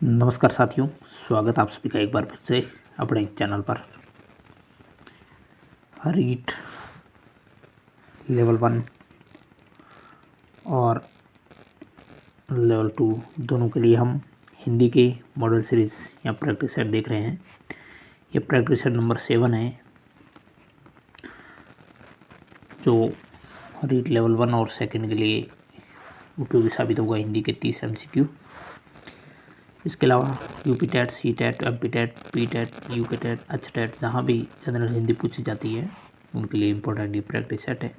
नमस्कार साथियों, स्वागत आप सभी का एक बार फिर से अपने चैनल पर। रीट लेवल 1 और लेवल 2 दोनों के लिए हम हिंदी के मॉडल सीरीज़ या प्रैक्टिस सेट देख रहे हैं। ये प्रैक्टिस सेट नंबर 7 है, जो रीट लेवल 1 और सेकंड के लिए उपयोगी साबित होगा। हिंदी के 30 MCQ। इसके अलावा UP TET, C TET, M P TET, P TET, U K TET, H TET, जहाँ भी जनरल हिंदी पूछी जाती है उनके लिए इम्पोर्टेंट ये प्रैक्टिस सेट है।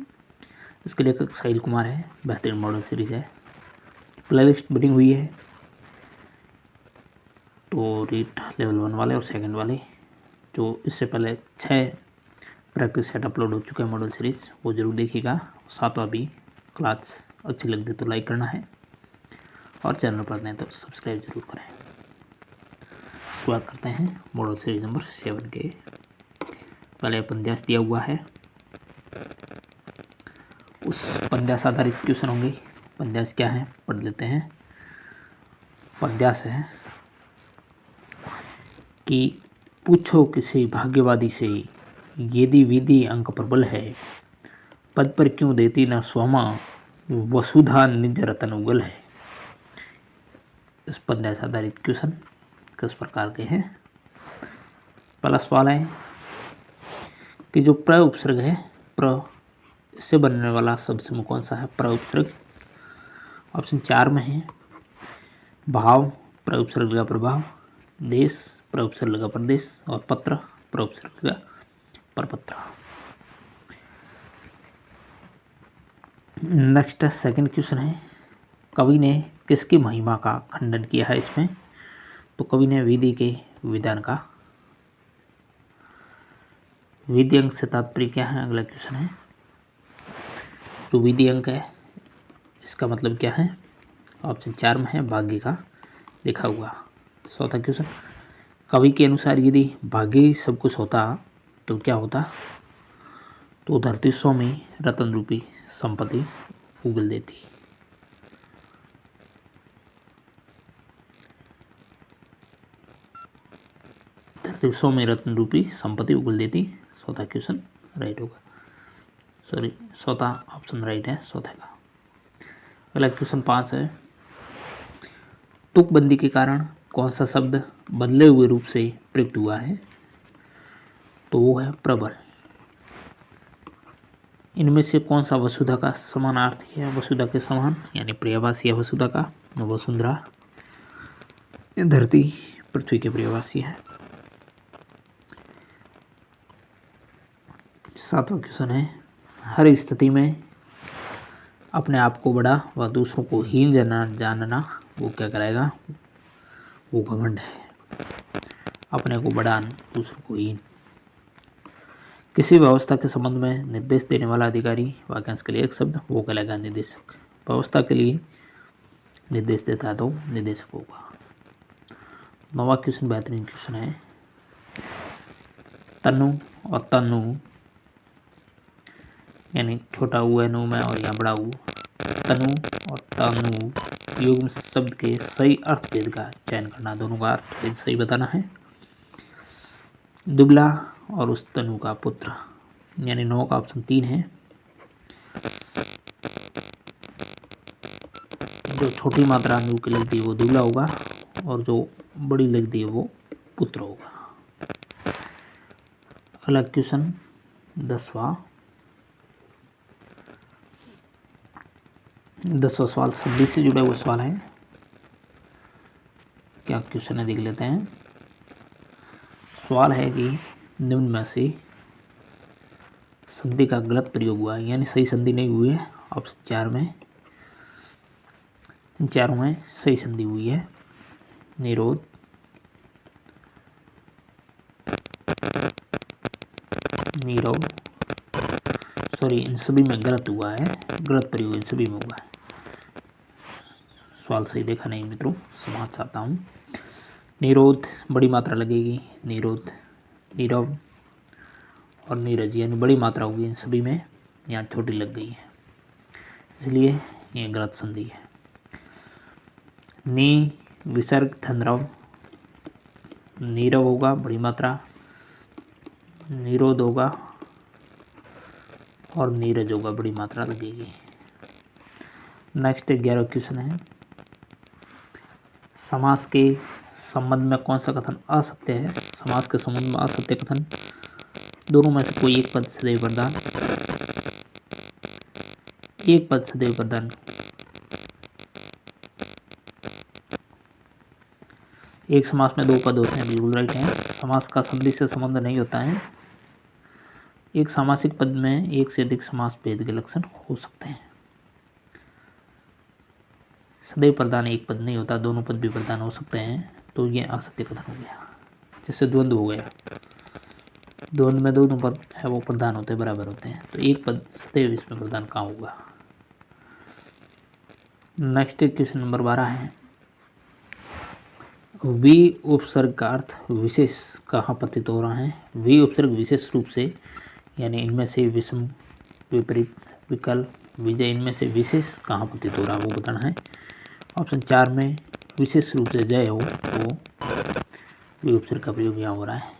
इसके लेखक साहिल कुमार है। बेहतरीन मॉडल सीरीज़ है। प्लेलिस्ट बनी हुई है, तो रीट लेवल 1 वाले और सेकंड वाले, जो इससे पहले 6 प्रैक्टिस सेट अपलोड हो चुके हैं मॉडल सीरीज़, वो ज़रूर देखिएगा। 7वां भी क्लास अच्छी लगती तो लाइक करना है और चैनल पर नए तो सब्सक्राइब जरूर करें। शुरुआत करते हैं मॉडल सीरीज नंबर 7 के। पहले उपन्यास दिया हुआ है, उस उपन्यास आधारित क्वेश्चन होंगे। उपन्यास क्या है पढ़ लेते हैं। उपन्यास है कि पूछो किसी भाग्यवादी से, यदि विधि अंक प्रबल है, पद पर क्यों देती न स्वामा, वसुधा निज रतन उगल है। इस उपन्यास आधारित क्वेश्चन किस प्रकार के हैं। पहला सवाल है कि जो प्र उपसर्ग है, प्र इससे बनने वाला शब्द समूह कौन सा है। प्र उपसर्ग ऑप्शन 4 में है। भाव प्र उपसर्ग लगा प्रभाव, देश प्र उपसर्ग लगा प्रदेश, और पत्र प्र उपसर्ग लगा परपत्र। नेक्स्ट सेकंड क्वेश्चन है, कवि ने किसकी महिमा का खंडन किया है इसमें। तो कवि ने विधि के विधान का। विधि अंक से तात्पर्य क्या है, अगला क्वेश्चन है। जो विधि अंक है इसका मतलब क्या है। ऑप्शन 4 में है, भाग्य का लिखा हुआ। चौथा क्वेश्चन, कवि के अनुसार यदि भाग्य ही सब कुछ होता तो क्या होता। तो धरती सौ में रतन रूपी संपत्ति उगल देती। धरती सौ में रत्न रूपी संपत्ति उगल देती। चौथा क्वेश्चन राइट होगा। सॉरी, चौथा ऑप्शन राइट है चौथे का। अगला क्वेश्चन 5 है, तुकबंदी के कारण कौन सा शब्द बदले हुए रूप से प्रयुक्त हुआ है। तो वो है प्रबल। इनमें से कौन सा वसुधा का समानार्थी है। वसुधा के समान यानी पर्यायवाची है वसुधा का। वसुंधरा धरती पृथ्वी के पर्यायवाची है। 7वां क्वेश्चन है, हर स्थिति में अपने आप को बड़ा व दूसरों को हीन जानना वो क्या कराएगा। वो घमंड है। अपने को बड़ा, दूसरों को हीन। किसी व्यवस्था के संबंध में निर्देश देने वाला अधिकारी वाक्यांश के लिए एक शब्द, वो कहलाएगा निदेशक। व्यवस्था के लिए निर्देश देता है तो निदेशक होगा। 9वां क्वेश्चन बेहतरीन क्वेश्चन है, तनु और तनु यानी छोटा ऊ है नु में और यहाँ बड़ा ऊ, तनु और तनु युग्म शब्द के सही अर्थ भेद का चयन करना। दोनों का अर्थ भेद सही बताना है। दुबला और उस तनु का पुत्र, यानी 9 का ऑप्शन 3 है। जो छोटी मात्रा नु की लगती है वो दुबला होगा और जो बड़ी लगती है वो पुत्र होगा। अगला क्वेश्चन 10वां सवाल शब्द से जुड़ा हुआ सवाल है। क्या क्वेश्चन है देख लेते हैं। सवाल है कि निम्न में से संधि का गलत प्रयोग हुआ है, यानी सही संधि नहीं हुई है। ऑप्शन 4 में, चारों में सही संधि हुई है। निरोध, नीरव, सॉरी इन सभी में गलत हुआ है। गलत प्रयोग इन सभी में हुआ है। सवाल सही देखा नहीं मित्रों, समझ चाहता हूँ। निरोध बड़ी मात्रा लगेगी, निरोध, नीरव और नीरज यानी बड़ी मात्रा होगी इन सभी में, यहाँ छोटी लग गई है इसलिए ये गलत संधि है। नी विसर्ग धनराव, नीरव होगा बड़ी मात्रा, निरोध होगा और नीरज होगा बड़ी मात्रा लगेगी। नेक्स्ट 11 क्वेश्चन है, समास के संबंध में कौन सा कथन असत्य है? समास के संबंध में असत्य कथन, दोनों में से कोई एक पद सदैव प्रधान, एक पद सदैव प्रधान, एक समास में दो पद होते हैं, बिल्कुल राइट है। समास का संधि से संबंध नहीं होता है। एक सामासिक पद में एक से अधिक समास भेद के लक्षण हो सकते हैं। सदैव प्रधान एक पद नहीं होता, दोनों पद भी प्रधान हो सकते हैं, तो ये असत्य कथन हो गया। जैसे द्वंद्व हो गया, द्वंद्व में दोनों पद है वो प्रधान होते हैं, बराबर होते हैं, तो एक पद सदैव इसमें प्रधान कहाँ होगा। नेक्स्ट क्वेश्चन नंबर 12 है, वी उपसर्ग का अर्थ विशेष कहाँ प्रतीत हो रहा है? वी उपसर्ग विशेष रूप से, यानी इनमें से विषम, विपरीत, विकल्प, विजय, इनमें से विशेष कहाँ प्रतीत हो रहा है वो बताना है। ऑप्शन 4 में विशेष रूप से जय हो तो वी उपसर्ग का प्रयोग यहाँ हो रहा है।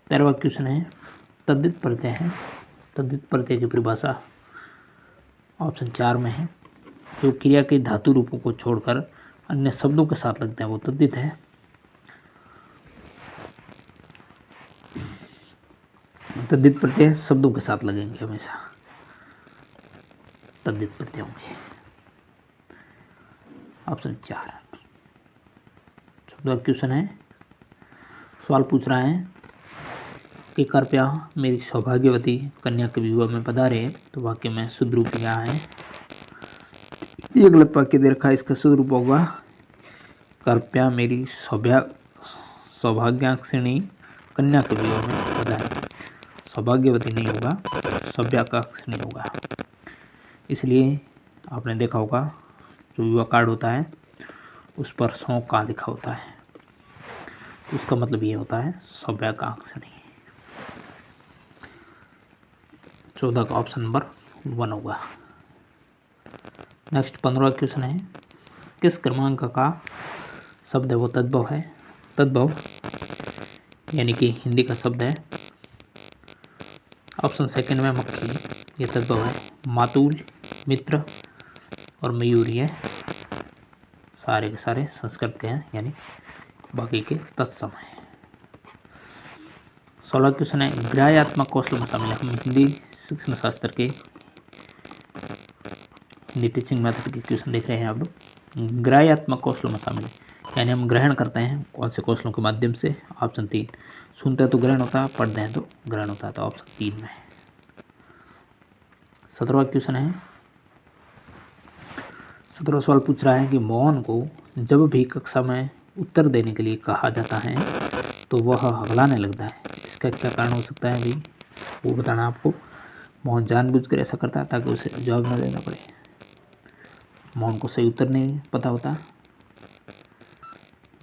13वां क्वेश्चन है, तद्धित प्रत्यय है, तद्धित प्रत्यय की परिभाषा ऑप्शन 4 में है। जो क्रिया के धातु रूपों को छोड़कर अन्य शब्दों के साथ लगते हैं वो तद्धित है। तद्धित प्रत्यय शब्दों के साथ लगेंगे हमेशा, तद्धित प्रत्यय होंगे। ऑप्शन 4। 14वां क्वेश्चन है, सवाल पूछ रहा है कि कृपया मेरी सौभाग्यवती कन्या के विवाह में पधारे, तो वाक्य में शुद्ध रूप क्या है? ये गलत वाक्य दे रखा है, इसका शुद्ध रूप होगा कृपया मेरी सौभाग्याक्षिणी कन्या के विवाह में पधारे। सौभाग्यवती नहीं होगा, सौभाग्याक्षिणी होगा। इसलिए आपने देखा होगा जो विवाह कार्ड होता है उस पर सौ का लिखा होता है, उसका मतलब ये होता है सौभाग्याक्षिणी। 14 का ऑप्शन नंबर 1 होगा। नेक्स्ट 15वां क्वेश्चन है, किस क्रमांक का शब्द है वो तद्भव है? तद्भव यानी कि हिंदी का शब्द है। ऑप्शन 2 में मक्खी, ये तद्भव है। मातुल, मित्र और मयूरी है, सारे के सारे संस्कृत के हैं, यानी बाकी के तत्सम है। 16 क्वेश्चन है, ग्राह्यात्मक कौशल में शामिल है। हम हिंदी शिक्षण शास्त्र के हिंदी टीचिंग मेथड के क्वेश्चन देख रहे हैं आप लोग। ग्राह्यात्मक कौशलों में शामिल है, यानी हम ग्रहण करते हैं कौन से कौशलों के माध्यम से? ऑप्शन 3। सुनते हैं तो ग्रहण होता है, पढ़ते हैं तो ग्रहण होता है, तो ऑप्शन 3 में है। 17वां क्वेश्चन है, 17वां सवाल पूछ रहा है कि मोहन को जब भी कक्षा में उत्तर देने के लिए कहा जाता है तो वह हगलाने लगता है, इसका क्या कारण हो सकता है भाई वो बताना आपको। मोहन जानबूझकर ऐसा करता है ताकि उसे जवाब न देना पड़े, मोहन को सही उत्तर नहीं पता होता,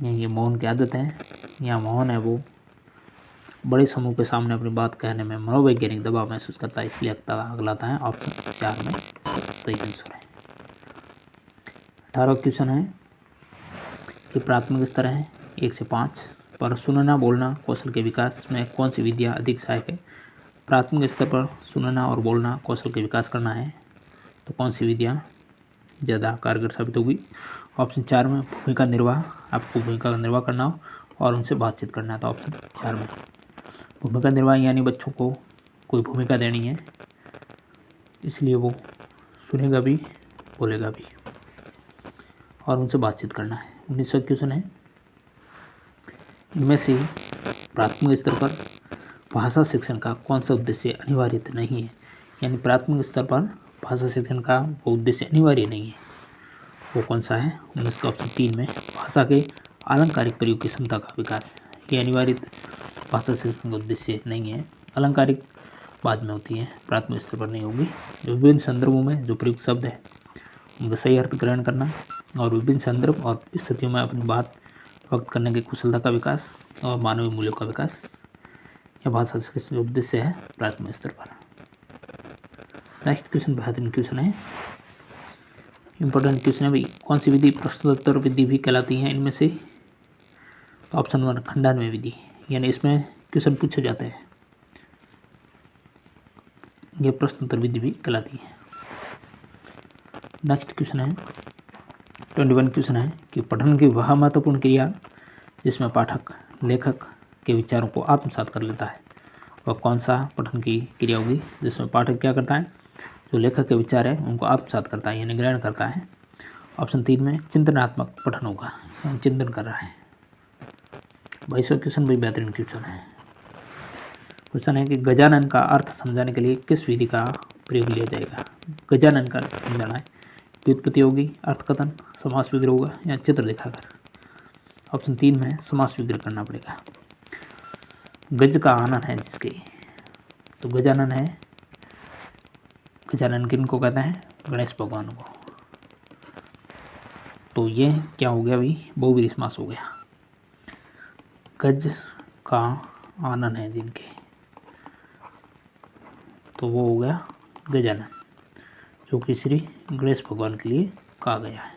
या ये मोहन की आदत है, या मोहन है वो बड़े समूह के सामने अपनी बात कहने में मनोवैज्ञानिक दबाव महसूस करता है इसलिए अगलाता है। ऑप्शन 4 में सही आंसर है। 18वां क्वेश्चन है कि प्राथमिक स्तर है 1 से 5 पर सुनना बोलना कौशल के विकास में कौन सी विधियाँ अधिक सहायक है? प्राथमिक स्तर पर सुनना और बोलना कौशल के विकास करना है तो कौन सी विधियाँ ज़्यादा कारगर साबित होगी? ऑप्शन 4 में भूमिका निर्वाह, आपको भूमिका का निर्वाह करना हो और उनसे बातचीत करना है, तो ऑप्शन 4 में भूमिका निर्वाह यानी बच्चों को कोई भूमिका देनी है, इसलिए वो सुनेगा भी बोलेगा भी और उनसे बातचीत करना है। 19वां क्वेश्चन है, इनमें से प्राथमिक स्तर पर भाषा शिक्षण का कौन सा उद्देश्य अनिवार्य नहीं है? यानी प्राथमिक स्तर पर भाषा शिक्षण का वो उद्देश्य अनिवार्य नहीं है, वो कौन सा है? 19 का ऑप्शन 3 में भाषा के अलंकारिक प्रयोग की क्षमता का विकास, ये अनिवार्य भाषा शिक्षण का उद्देश्य नहीं है। अलंकारिक बाद में होती है, प्राथमिक स्तर पर नहीं होगी। जो विभिन्न संदर्भों में जो प्रयुक्त शब्द है उनका सही अर्थ ग्रहण करना और विभिन्न संदर्भ और स्थितियों में अपनी बात व्यक्त करने की कुशलता का विकास और मानवीय मूल्यों का विकास, यह भाषा शिक्षण का उद्देश्य है प्राथमिक स्तर पर। नेक्स्ट क्वेश्चन बेहतरीन क्वेश्चन है, इंपॉर्टेंट क्वेश्चन है भाई, कौन सी विधि प्रश्नोत्तर विधि भी कहलाती है इनमें से? तो ऑप्शन 1 खंडान्वय विधि, यानी इसमें क्वेश्चन पूछे जाते हैं, ये प्रश्नोत्तर विधि भी कहलाती है। नेक्स्ट क्वेश्चन है 21 क्वेश्चन है कि पठन की वह महत्वपूर्ण क्रिया जिसमें पाठक लेखक के विचारों को आत्मसात कर लेता है, वह कौन सा पठन की क्रिया होगी जिसमें पाठक क्या करता है, जो लेखक के विचार है उनको आत्मसात करता है यानी ग्रहण करता है? ऑप्शन 3 में चिंतनात्मक पठन होगा, चिंतन कर रहा है। 22वां क्वेश्चन भी बेहतरीन क्वेश्चन है। क्वेश्चन है कि गजानन का अर्थ समझाने के लिए किस विधि का प्रयोग लिया जाएगा? गजानन का अर्थ समझाना है, व्युत्पत्ति होगी, अर्थकथन, समास विग्रह होगा या चित्र दिखाकर? ऑप्शन 3 में समास विग्रह करना पड़ेगा। गज का आनन है जिसके, तो गजानन है, गजानन किनको कहते हैं? गणेश भगवान को। तो ये क्या हो गया भाई? बहुव्रीहि समास हो गया। गज का आनन है जिनके, तो वो हो गया गजानन, जो कि श्री गणेश भगवान के लिए कहा गया है।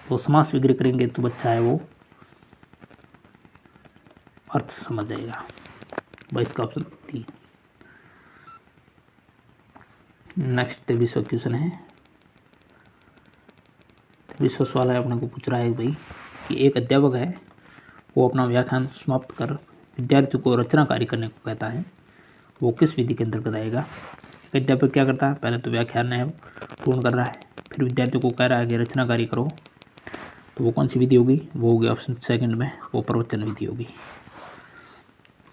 तो समास विग्रह करेंगे तो बच्चा है वो अर्थ समझ जाएगा। 22 का ऑप्शन 3। नेक्स्ट 23वां क्वेश्चन है। 23वां सवाल है, अपने को पूछ रहा है भाई कि एक अध्यापक है, वो अपना व्याख्यान समाप्त कर विद्यार्थियों को रचना कार्य करने को कहता है, वो किस विधि के अंतर्गत आएगा? एक अध्यापक क्या करता है, पहले तो व्याख्यान है पूर्ण कर रहा है, फिर विद्यार्थियों को कह रहा है कि रचना कार्य करो, तो वो कौन सी विधि होगी? वो होगी ऑप्शन 2 में, वो प्रवचन विधि होगी।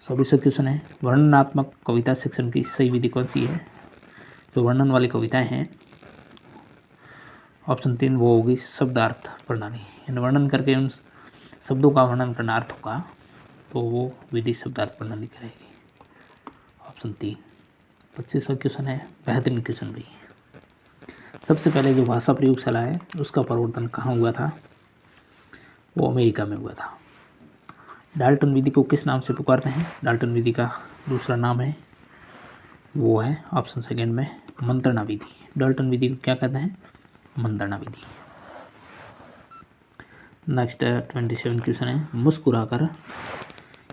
24वां क्वेश्चन है, वर्णनात्मक कविता शिक्षण की सही विधि कौन सी है? जो वर्णन वाली कविताएं हैं, ऑप्शन 3 वो होगी शब्दार्थ प्रणाली, यानी वर्णन करके उन शब्दों का वर्णन करना अर्थ होगा, तो वो विधि शब्दार्थ प्रणाली करेगी। ऑप्शन 3। 25वां क्वेश्चन है, बेहतरीन क्वेश्चन भी। सबसे पहले जो भाषा प्रयोगशाला है उसका प्रवर्तन कहाँ हुआ था? वो अमेरिका में हुआ था। डाल्टन विधि को किस नाम से पुकारते हैं? डाल्टन विधि का दूसरा नाम है, वो है ऑप्शन 2 में मंत्रणा विधि। डाल्टन विधि को क्या कहते हैं? मंत्रणा विधि। नेक्स्ट 27 क्वेश्चन है, मुस्कुराकर,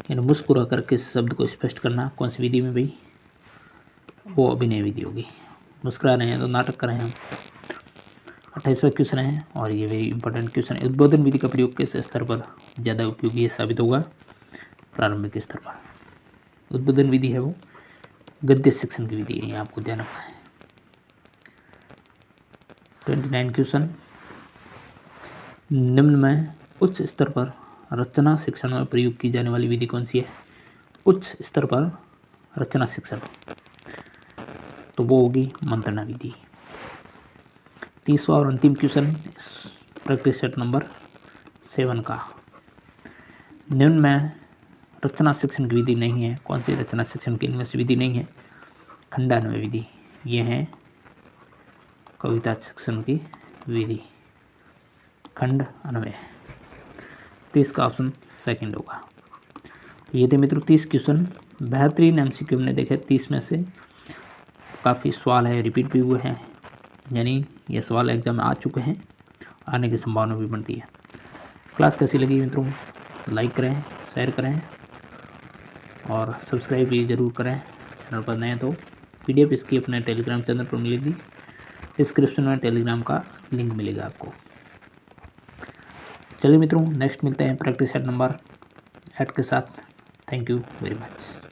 यानी मुस्कुराकर किस शब्द को स्पष्ट करना कौन सी विधि में भाई? वो अभिनय विधि होगी। मुस्कुरा रहे हैं तो नाटक कर रहे हैं हम। 28वां क्वेश्चन है, और ये वेरी इंपॉर्टेंट क्वेश्चन है, उद्बोधन विधि का प्रयोग किस स्तर पर ज़्यादा उपयोगी साबित होगा? प्रारंभिक स्तर पर। उद्बोधन विधि है वो गद्य शिक्षण की विधि है, ये आपको ध्यान रखना है। 29 क्वेश्चन, निम्न में उच्च स्तर पर रचना शिक्षण में प्रयोग की जाने वाली विधि कौन सी है? उच्च स्तर पर रचना शिक्षण, तो वो होगी मंत्रणा विधि। 30वां और अंतिम क्वेश्चन प्रैक्टिस सेट नंबर 7 का, निम्न में रचना शिक्षण की विधि नहीं है, कौन सी रचना शिक्षण की इनमें से विधि नहीं है? खंडान्वय विधि, ये है कविता शिक्षण की विधि, खंड अन्वय। 30 का ऑप्शन 2 होगा। ये थे मित्रों 30 क्वेश्चन, बेहतरीन MCQ हमने देखे। 30 में से काफ़ी सवाल है रिपीट भी हुए हैं, यानी ये सवाल एग्जाम में आ चुके हैं, आने की संभावना भी बनती है। क्लास कैसी लगी मित्रों? लाइक करें, शेयर करें और सब्सक्राइब भी ज़रूर करें। चैनल पर नए हैं तो PDF इसकी अपने टेलीग्राम चैनल पर मिलेगी, डिस्क्रिप्शन में टेलीग्राम का लिंक मिलेगा आपको। चलिए मित्रों, नेक्स्ट मिलते हैं प्रैक्टिस सेट नंबर 8 के साथ। Thank you very much.